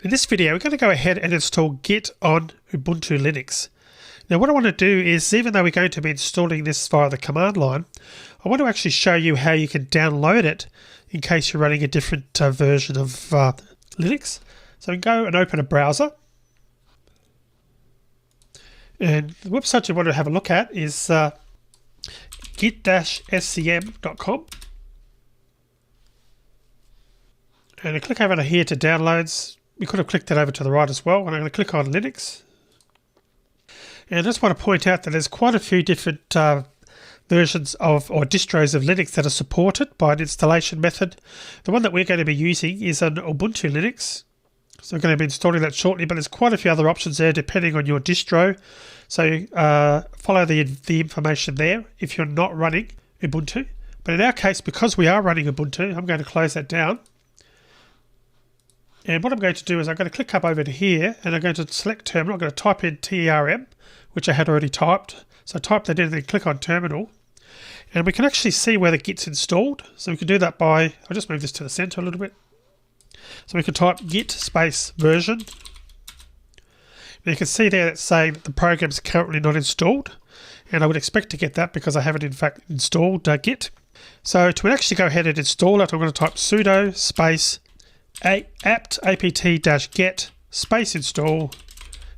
In this video, we're going to go ahead and install Git on Ubuntu Linux. Now what I want to do is, even though we're going to be installing this via the command line, I want to actually show you how you can download it in case you're running a different version of Linux. So we can go and open a browser. And the website you want to have a look at is git-scm.com. And I click over to here to downloads. We could have clicked that over to the right as well. And I'm going to click on Linux. And I just want to point out that there's quite a few different versions of or distros of Linux that are supported by an installation method. The one that we're going to be using is an Ubuntu Linux. So we're going to be installing that shortly, but there's quite a few other options there depending on your distro. So follow the information there if you're not running Ubuntu. But in our case, because we are running Ubuntu, I'm going to close that down. And what I'm going to do is I'm going to click up over to here and I'm going to select terminal. I'm going to type in term, which I had already typed. So type that in and then click on terminal. And we can actually see where the Git's installed. So we can do that by, I'll just move this to the center a little bit. So we can type git space version. And you can see there it's saying that the program is currently not installed. And I would expect to get that because I haven't in fact installed Git. So to actually go ahead and install it, I'm going to type sudo space apt-get space install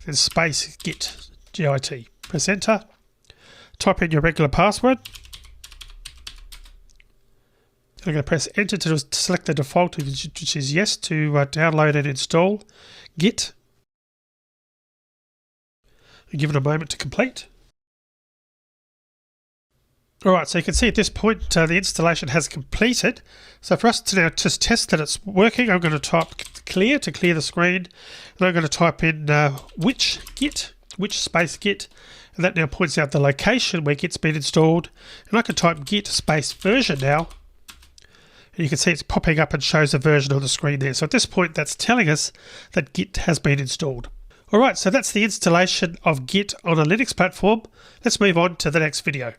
and space git, git. Press enter. Type in your regular password. I'm going to press enter to select the default, which is yes, to download and install Git. And give it a moment to complete. Alright, so you can see at this point the installation has completed. So for us to now just test that it's working, I'm going to type clear to clear the screen. And I'm going to type in which space git. And that now points out the location where Git's been installed. And I can type git space version now. And you can see it's popping up and shows a version on the screen there. So at this point, that's telling us that Git has been installed. Alright, so that's the installation of Git on a Linux platform. Let's move on to the next video.